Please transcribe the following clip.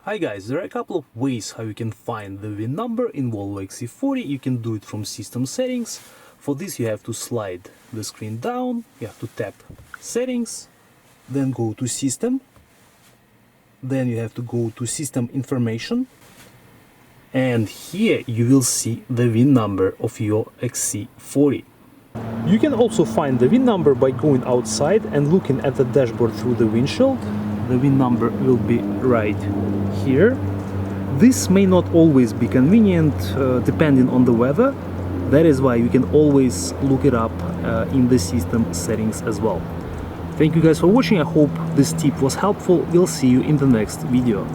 Hi guys, there are a couple of ways how you can find the VIN number in Volvo XC40. You can do it from system settings. For this you have to slide the screen down, you have to tap settings, then go to system, then you have to go to system information, and here you will see the VIN number of your XC40. You can also find the VIN number by going outside and looking at the dashboard through the windshield. The VIN number will be right here. This may not always be convenient depending on the weather. That is why you can always look it up in the system settings as well. Thank you guys for watching. I hope this tip was helpful. We'll see you in the next video.